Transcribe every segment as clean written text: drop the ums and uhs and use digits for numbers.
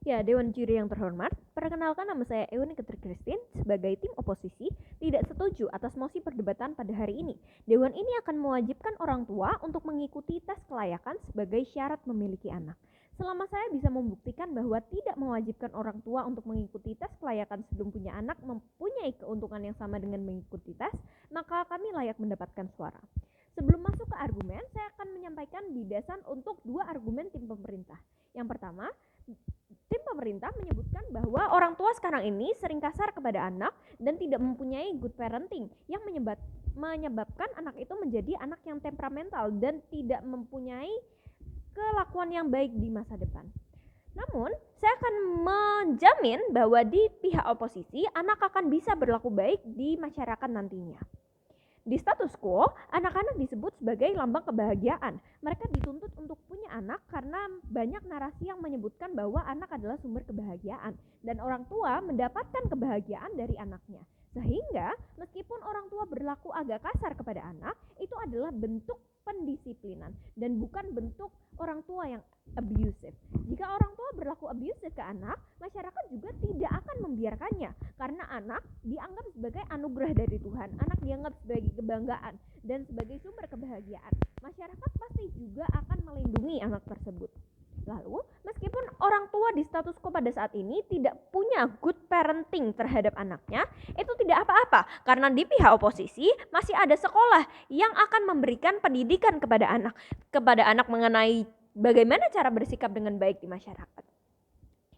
Ya, Dewan Juri yang terhormat, perkenalkan nama saya Euni Ketri Christine sebagai tim oposisi tidak setuju atas mosi perdebatan pada hari ini. Dewan ini akan mewajibkan orang tua untuk mengikuti tes kelayakan sebagai syarat memiliki anak. Selama saya bisa membuktikan bahwa tidak mewajibkan orang tua untuk mengikuti tes kelayakan sebelum punya anak mempunyai keuntungan yang sama dengan mengikuti tes, maka kami layak mendapatkan suara. Sebelum masuk ke argumen, saya akan menyampaikan bidasan untuk dua argumen tim pemerintah. Yang pertama, tim pemerintah menyebutkan bahwa orang tua sekarang ini sering kasar kepada anak dan tidak mempunyai good parenting yang menyebabkan anak itu menjadi anak yang temperamental dan tidak mempunyai kelakuan yang baik di masa depan. Namun, saya akan menjamin bahwa di pihak oposisi, anak akan bisa berlaku baik di masyarakat nantinya. Di status quo, anak-anak disebut sebagai lambang kebahagiaan. Mereka dituntut untuk punya anak karena banyak narasi yang menyebutkan bahwa anak adalah sumber kebahagiaan dan orang tua mendapatkan kebahagiaan dari anaknya. Sehingga meskipun orang tua berlaku agak kasar kepada anak, itu adalah bentuk pendisiplinan dan bukan bentuk orang tua yang abusive. Jika orang tua berlaku abusive ke anak, masyarakat juga tidak akan membiarkannya karena anak dianggap sebagai anugerah dari Tuhan, anak dianggap sebagai kebanggaan dan sebagai sumber kebahagiaan. Masyarakat pasti juga akan melindungi anak tersebut. Lalu, meskipun orang tua di status quo pada saat ini tidak punya good parenting terhadap anaknya, itu tidak apa-apa karena di pihak oposisi masih ada sekolah yang akan memberikan pendidikan kepada anak mengenai bagaimana cara bersikap dengan baik di masyarakat.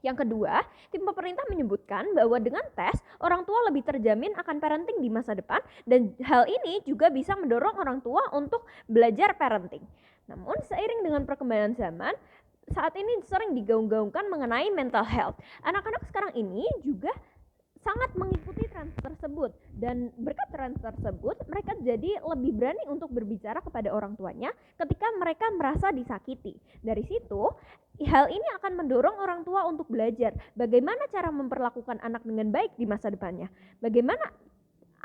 Yang kedua, tim pemerintah menyebutkan bahwa dengan tes, orang tua lebih terjamin akan parenting di masa depan dan hal ini juga bisa mendorong orang tua untuk belajar parenting. Namun, seiring dengan perkembangan zaman, saat ini sering digaung-gaungkan mengenai mental health. Anak-anak sekarang ini juga sangat mengikuti tren tersebut dan berkat tren tersebut mereka jadi lebih berani untuk berbicara kepada orang tuanya ketika mereka merasa disakiti. Dari situ, hal ini akan mendorong orang tua untuk belajar bagaimana cara memperlakukan anak dengan baik di masa depannya. Bagaimana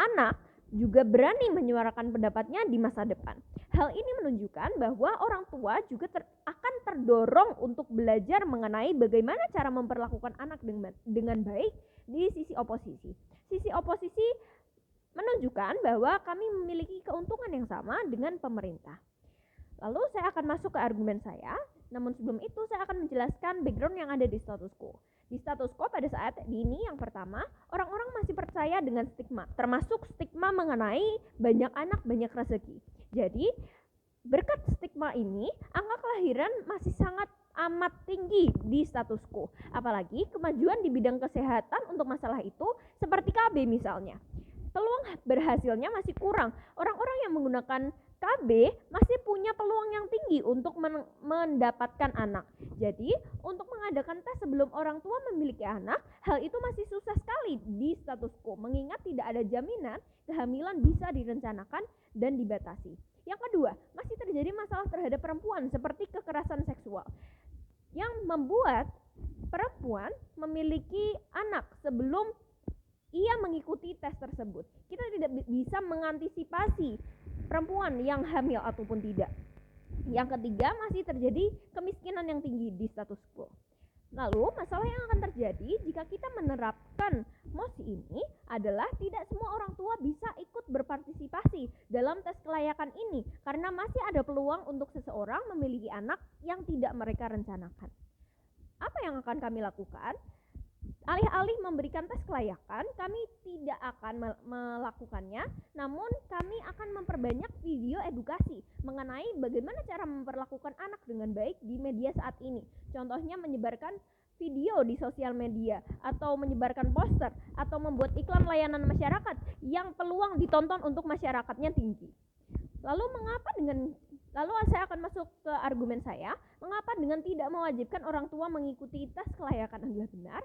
anak juga berani menyuarakan pendapatnya di masa depan. Hal ini menunjukkan bahwa orang tua juga akan terdorong untuk belajar mengenai bagaimana cara memperlakukan anak dengan baik di sisi oposisi. Sisi oposisi menunjukkan bahwa kami memiliki keuntungan yang sama dengan pemerintah. Lalu saya akan masuk ke argumen saya, namun sebelum itu saya akan menjelaskan background yang ada di status quo. Di status quo pada saat ini yang pertama, orang-orang masih percaya dengan stigma, termasuk stigma mengenai banyak anak, banyak rezeki. Jadi, berkat stigma ini, angka kelahiran masih sangat amat tinggi di status quo. Apalagi kemajuan di bidang kesehatan untuk masalah itu seperti KB misalnya. Peluang berhasilnya masih kurang. Orang-orang yang menggunakan KB masih punya peluang yang tinggi untuk mendapatkan anak. Jadi, untuk mengadakan tes sebelum orang tua memiliki anak, hal itu masih susah sekali di status quo, mengingat tidak ada jaminan kehamilan bisa direncanakan dan dibatasi. Yang kedua, masih terjadi masalah terhadap perempuan seperti kekerasan seksual yang membuat perempuan memiliki anak sebelum ia mengikuti tes tersebut. Kita tidak bisa mengantisipasi perempuan yang hamil ataupun tidak. Yang ketiga, masih terjadi kemiskinan yang tinggi di status quo. Lalu, masalah yang akan terjadi jika kita menerapkan mosi ini adalah tidak semua orang tua bisa ikut berpartisipasi dalam tes kelayakan ini karena masih ada peluang untuk seseorang memiliki anak yang tidak mereka rencanakan. Apa yang akan kami lakukan? Alih-alih memberikan tes kelayakan, kami tidak akan melakukannya, namun kami akan memperbanyak video edukasi mengenai bagaimana cara memperlakukan anak dengan baik di media saat ini. Contohnya menyebarkan video di sosial media, atau menyebarkan poster, atau membuat iklan layanan masyarakat yang peluang ditonton untuk masyarakatnya tinggi. Lalu saya akan masuk ke argumen saya, mengapa dengan tidak mewajibkan orang tua mengikuti tes kelayakan adalah benar?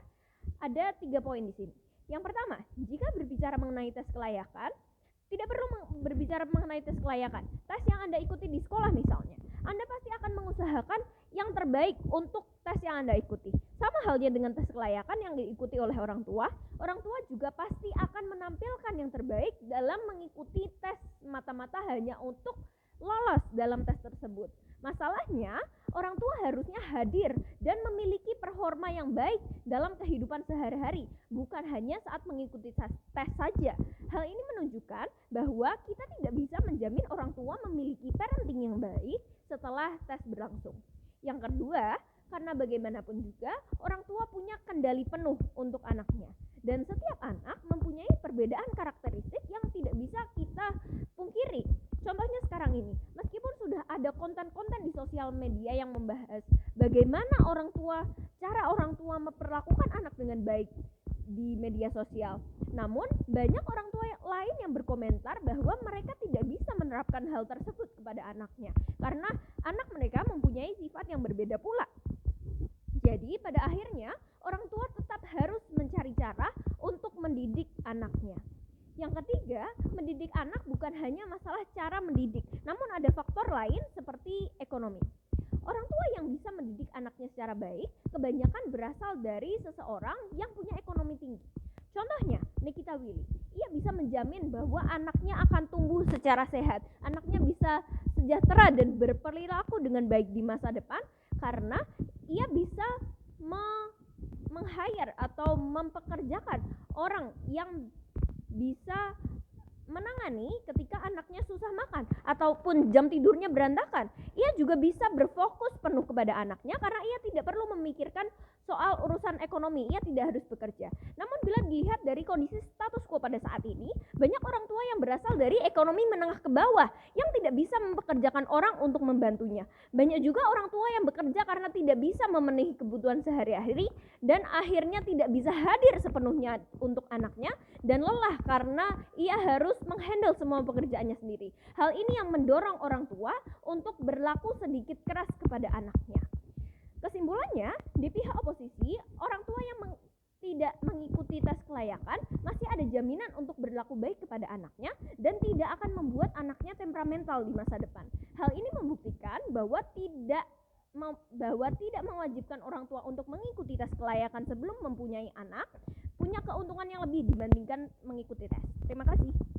Ada 3 poin di sini. Yang pertama, jika berbicara mengenai tes kelayakan, tidak perlu berbicara mengenai tes kelayakan. Tes yang Anda ikuti di sekolah misalnya, Anda pasti akan mengusahakan yang terbaik untuk tes yang Anda ikuti. Sama halnya dengan tes kelayakan yang diikuti oleh orang tua juga pasti akan menampilkan yang terbaik dalam mengikuti tes mata-mata hanya untuk lolos dalam tes tersebut. Masalahnya, orang tua harusnya hadir dan memiliki performa yang yang baik dalam kehidupan sehari-hari, bukan hanya saat mengikuti tes saja. Hal ini menunjukkan bahwa kita tidak bisa menjamin orang tua memiliki parenting yang baik setelah tes berlangsung. Yang kedua, karena bagaimanapun juga orang tua punya kendali penuh untuk anaknya. Dan setiap anak mempunyai perbedaan karakteristik yang tidak bisa kita pungkiri. Contohnya sekarang ini, meskipun sudah ada konten-konten di sosial media yang membahas bagaimana cara orang tua memperlakukan anak dengan baik di media sosial. Namun, banyak orang tua lain yang berkomentar bahwa mereka tidak bisa menerapkan hal tersebut kepada anaknya karena anak mereka mempunyai sifat yang berbeda pula. Jadi, pada akhirnya orang tua tetap harus mencari cara untuk mendidik anaknya. Yang ketiga, mendidik anak bukan hanya masalah cara mendidik, namun ada faktor lain seperti ekonomi. Orang tua yang bisa mendidik anaknya secara baik kebanyakan berasal dari seseorang yang punya ekonomi tinggi. Contohnya, Nikita Willy. Ia bisa menjamin bahwa anaknya akan tumbuh secara sehat, anaknya bisa sejahtera dan berperilaku dengan baik di masa depan karena ia bisa meng-hire atau mempekerjakan orang yang bisa menangani ketika anaknya susah makan ataupun jam tidurnya berantakan. Ia juga bisa berfokus penuh kepada anaknya karena ia tidak perlu memikirkan soal urusan ekonomi, ia tidak harus bekerja. Namun bila dilihat dari kondisi status quo pada saat ini, banyak orang tua yang berasal dari ekonomi menengah ke bawah yang tidak bisa mempekerjakan orang untuk membantunya. Banyak juga orang tua yang bekerja karena tidak bisa memenuhi kebutuhan sehari-hari dan akhirnya tidak bisa hadir sepenuhnya untuk anaknya dan lelah karena ia harus menghandle semua pekerjaannya sendiri. Hal ini yang mendorong orang tua untuk berlaku sedikit keras kepada anaknya. Kesimpulannya, di pihak oposisi, orang tua yang tidak mengikuti tes kelayakan masih ada jaminan untuk berlaku baik kepada anaknya dan tidak akan membuat anaknya temperamental di masa depan. Hal ini membuktikan bahwa tidak mewajibkan orang tua untuk mengikuti tes kelayakan sebelum mempunyai anak punya keuntungan yang lebih dibandingkan mengikuti tes. Terima kasih.